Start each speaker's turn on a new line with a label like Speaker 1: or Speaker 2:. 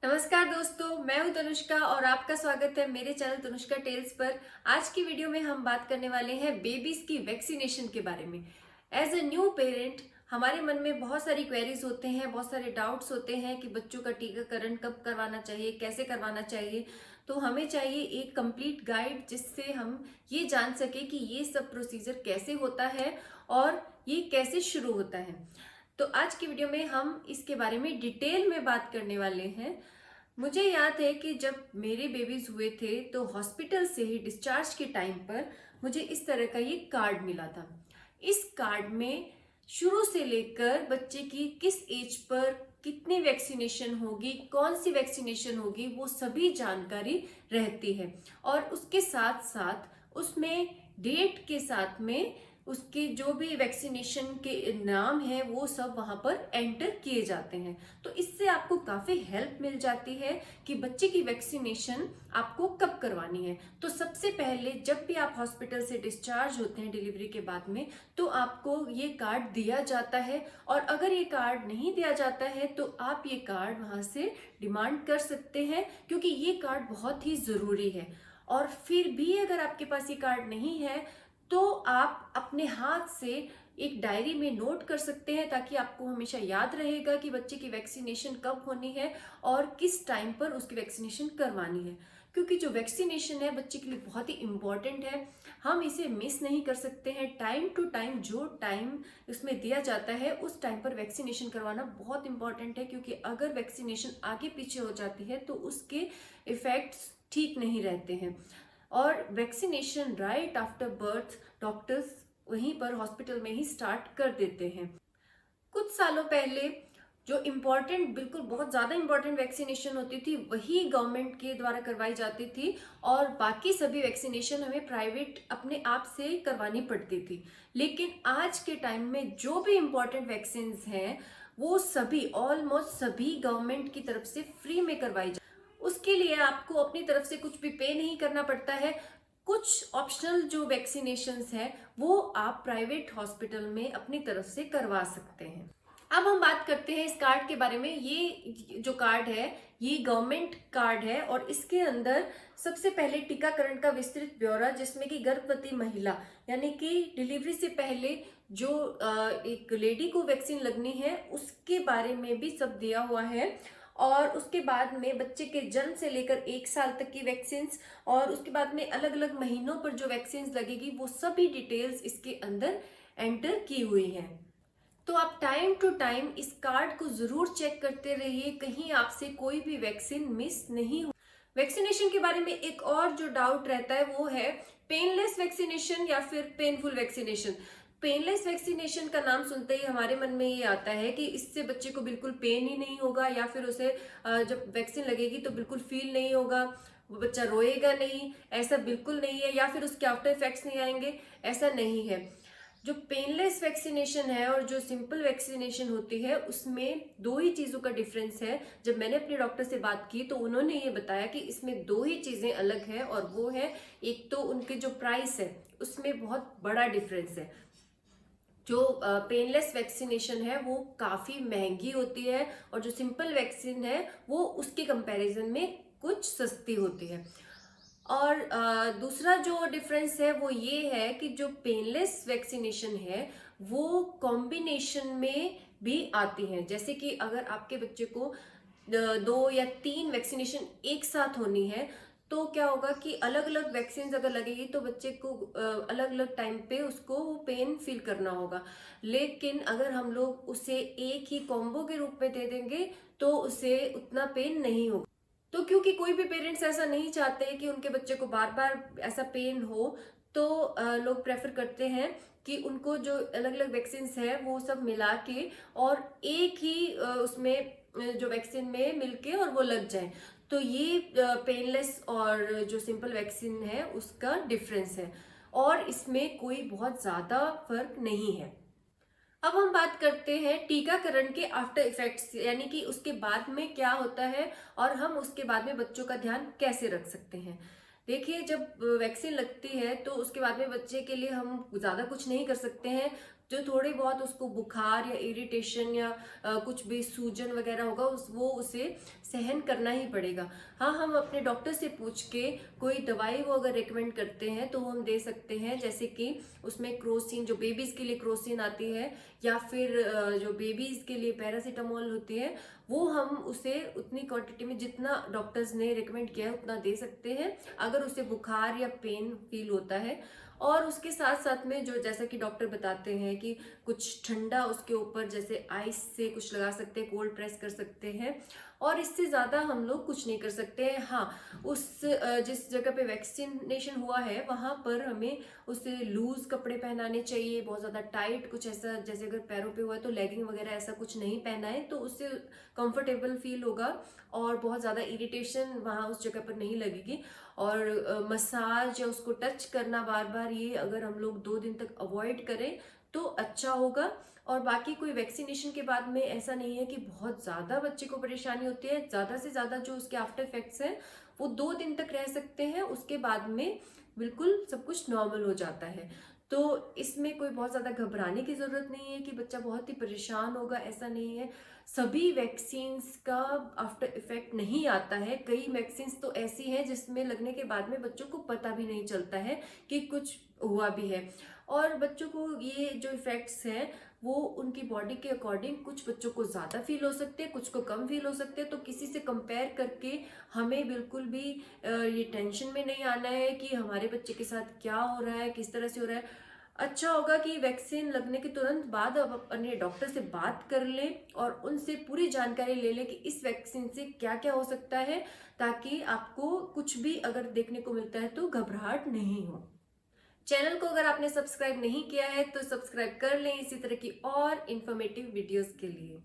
Speaker 1: नमस्कार दोस्तों, मैं हूं तनुष्का और आपका स्वागत है मेरे चैनल तनुष्का टेल्स पर। आज की वीडियो में हम बात करने वाले हैं बेबीज की वैक्सीनेशन के बारे में। एज ए न्यू पेरेंट हमारे मन में बहुत सारी क्वेरीज होते हैं, बहुत सारे डाउट्स होते हैं कि बच्चों का टीकाकरण कब करवाना चाहिए, कैसे करवाना चाहिए। तो हमें चाहिए एक कंप्लीट गाइड जिससे हम ये जान सके कि ये सब प्रोसीजर कैसे होता है और ये कैसे शुरू होता है। तो आज की वीडियो में हम इसके बारे में डिटेल में बात करने वाले हैं। मुझे याद है कि जब मेरे बेबीज हुए थे तो हॉस्पिटल से ही डिस्चार्ज के टाइम पर मुझे इस तरह का ये कार्ड मिला था। इस कार्ड में शुरू से लेकर बच्चे की किस एज पर कितनी वैक्सीनेशन होगी, कौन सी वैक्सीनेशन होगी, वो सभी जानकारी रहती है। और उसके साथ साथ उसमें डेट के साथ में उसके जो भी वैक्सीनेशन के नाम है वो सब वहां पर एंटर किए जाते हैं। तो इससे आपको काफी हेल्प मिल जाती है कि बच्चे की वैक्सीनेशन आपको कब करवानी है। तो सबसे पहले जब भी आप हॉस्पिटल से डिस्चार्ज होते हैं डिलीवरी के बाद में, तो आपको ये कार्ड दिया जाता है। और अगर ये कार्ड नहीं दिया जाता है तो आप ये कार्ड वहां से डिमांड कर सकते हैं, क्योंकि ये कार्ड बहुत ही जरूरी है। और फिर भी अगर आपके पास ये कार्ड नहीं है तो आप अपने हाथ से एक डायरी में नोट कर सकते हैं, ताकि आपको हमेशा याद रहेगा कि बच्चे की वैक्सीनेशन कब होनी है और किस टाइम पर उसकी वैक्सीनेशन करवानी है। क्योंकि जो वैक्सीनेशन है बच्चे के लिए बहुत ही इम्पॉर्टेंट है, हम इसे मिस नहीं कर सकते हैं। टाइम टू टाइम जो टाइम उसमें दिया जाता है उस टाइम पर वैक्सीनेशन करवाना बहुत इंपॉर्टेंट है, क्योंकि अगर वैक्सीनेशन आगे पीछे हो जाती है तो उसके इफेक्ट्स ठीक नहीं रहते हैं। और vaccination right after birth doctors वहीं पर हॉस्पिटल में ही स्टार्ट कर देते हैं। कुछ सालों पहले जो इम्पोर्टेंट, बिल्कुल बहुत ज़्यादा इम्पोर्टेंट वैक्सीनेशन होती थी वही गवर्नमेंट के द्वारा करवाई जाती थी, और बाकी सभी वैक्सीनेशन हमें प्राइवेट अपने आप से करवानी पड़ती थी। लेकिन आज के टाइम में जो भी इम्पोर्टेंट वैक्सीन हैं वो सभी, ऑलमोस्ट सभी गवर्नमेंट की तरफ से फ्री में करवाई जाती। उसके लिए आपको अपनी तरफ से कुछ भी पे नहीं करना पड़ता है। कुछ ऑप्शनल जो वैक्सीनेशंस हैं वो आप प्राइवेट हॉस्पिटल में अपनी तरफ से करवा सकते हैं। अब हम बात करते हैं इस कार्ड के बारे में। ये जो कार्ड है ये गवर्नमेंट कार्ड है, और इसके अंदर सबसे पहले टीकाकरण का विस्तृत ब्यौरा, जिसमें कि गर्भवती महिला यानी कि डिलीवरी से पहले जो एक लेडी को वैक्सीन लगनी है उसके बारे में भी सब दिया हुआ है। और उसके बाद में बच्चे के जन्म से लेकर 1 साल तक की वैक्सीन, और उसके बाद में अलग अलग महीनों पर जो वैक्सीन लगेगी वो सभी डिटेल्स इसके अंदर एंटर की हुई है। तो आप टाइम टू टाइम इस कार्ड को जरूर चेक करते रहिए, कहीं आपसे कोई भी वैक्सीन मिस नहीं हो। वैक्सीनेशन के बारे में एक और जो डाउट रहता है वो है पेनलेस वैक्सीनेशन या फिर पेनफुल वैक्सीनेशन। पेनलेस वैक्सीनेशन का नाम सुनते ही हमारे मन में ये आता है कि इससे बच्चे को बिल्कुल पेन ही नहीं होगा, या फिर उसे जब वैक्सीन लगेगी तो बिल्कुल फील नहीं होगा, वो बच्चा रोएगा नहीं। ऐसा बिल्कुल नहीं है, या फिर उसके आफ्टर इफेक्ट्स नहीं आएंगे, ऐसा नहीं है। जो पेनलेस वैक्सीनेशन है और जो सिंपल वैक्सीनेशन होती है उसमें दो ही चीजों का डिफरेंस है। जब मैंने अपने डॉक्टर से बात की तो उन्होंने ये बताया कि इसमें दो ही चीजें अलग है, और वो है एक तो उनके जो प्राइस है उसमें बहुत बड़ा डिफरेंस है। जो पेनलेस वैक्सीनेशन है वो काफी महंगी होती है, और जो सिंपल वैक्सीन है वो उसके कंपैरिजन में कुछ सस्ती होती है। और दूसरा जो डिफरेंस है वो ये है कि जो पेनलेस वैक्सीनेशन है वो कॉम्बिनेशन में भी आती हैं। जैसे कि अगर आपके बच्चे को 2 या 3 वैक्सीनेशन एक साथ होनी है तो क्या होगा कि अलग अलग वैक्सीन अगर लगेगी तो बच्चे को अलग अलग टाइम पे उसको वो पेन फील करना होगा। लेकिन अगर हम लोग उसे एक ही कॉम्बो के रूप में दे देंगे तो उसे उतना पेन नहीं होगा। तो क्योंकि कोई भी पेरेंट्स ऐसा नहीं चाहते कि उनके बच्चे को बार बार ऐसा पेन हो, तो लोग प्रेफर करते हैं कि उनको जो अलग अलग वैक्सीन है वो सब मिला के और एक ही उसमें जो वैक्सीन में मिलके और वो लग जाए। तो ये पेनलेस और जो सिंपल वैक्सीन है उसका डिफरेंस है, और इसमें कोई बहुत ज्यादा फर्क नहीं है। अब हम बात करते हैं टीकाकरण के आफ्टर इफेक्ट्स, यानी कि उसके बाद में क्या होता है और हम उसके बाद में बच्चों का ध्यान कैसे रख सकते हैं। देखिए, जब वैक्सीन लगती है तो उसके बाद में बच्चे के लिए हम ज़्यादा कुछ नहीं कर सकते हैं। जो थोड़े बहुत उसको बुखार या इरिटेशन या कुछ भी सूजन वगैरह होगा वो उसे सहन करना ही पड़ेगा। हाँ, हम अपने डॉक्टर से पूछ के कोई दवाई वो अगर रिकमेंड करते हैं तो हम दे सकते हैं, जैसे कि उसमें क्रोसिन, जो बेबीज के लिए क्रोसिन आती है, या फिर जो बेबीज के लिए पैरासीटामोल होती है, वो हम उसे उतनी क्वांटिटी में जितना डॉक्टर्स ने रिकमेंड किया है उतना दे सकते हैं अगर उसे बुखार या पेन फील होता है। और उसके साथ साथ में जो जैसा कि डॉक्टर बताते हैं कि कुछ ठंडा उसके ऊपर जैसे आइस से कुछ लगा सकते हैं, कोल्ड प्रेस कर सकते हैं, और इससे ज़्यादा हम लोग कुछ नहीं कर सकते हैं। हाँ, जिस जगह पे वैक्सीनेशन हुआ है वहाँ पर हमें उसे लूज कपड़े पहनाने चाहिए, बहुत ज़्यादा टाइट कुछ ऐसा, जैसे अगर पैरों पे हुआ है तो लेगिंग वगैरह ऐसा कुछ नहीं पहना है, तो उससे कंफर्टेबल फील होगा और बहुत ज़्यादा इरिटेशन वहाँ उस जगह पर नहीं लगेगी। और मसाज या उसको टच करना बार बार, ये अगर हम लोग 2 दिन तक अवॉइड करें तो अच्छा होगा। और बाकी कोई वैक्सीनेशन के बाद में ऐसा नहीं है कि बहुत ज़्यादा बच्चे को परेशानी होती है, ज़्यादा से ज़्यादा जो उसके आफ्टर इफेक्ट्स हैं वो 2 दिन तक रह सकते हैं, उसके बाद में बिल्कुल सब कुछ नॉर्मल हो जाता है। तो इसमें कोई बहुत ज़्यादा घबराने की ज़रूरत नहीं है कि बच्चा बहुत ही परेशान होगा, ऐसा नहीं है। सभी वैक्सीन्स का आफ्टर इफेक्ट नहीं आता है, कई वैक्सीन्स तो ऐसी हैं जिसमें लगने के बाद में बच्चों को पता भी नहीं चलता है कि कुछ हुआ भी है। और बच्चों को ये जो इफेक्ट्स हैं वो उनकी बॉडी के अकॉर्डिंग, कुछ बच्चों को ज़्यादा फील हो सकते हैं, कुछ को कम फील हो सकते हैं। तो किसी से कंपेयर करके हमें बिल्कुल भी ये टेंशन में नहीं आना है कि हमारे बच्चे के साथ क्या हो रहा है, किस तरह से हो रहा है। अच्छा होगा कि वैक्सीन लगने के तुरंत बाद अब अपने डॉक्टर से बात कर लें और उनसे पूरी जानकारी ले लें कि इस वैक्सीन से क्या क्या हो सकता है, ताकि आपको कुछ भी अगर देखने को मिलता है तो घबराहट नहीं हो। चैनल को अगर आपने सब्सक्राइब नहीं किया है तो सब्सक्राइब कर लें इसी तरह की और इंफॉर्मेटिव वीडियोस के लिए।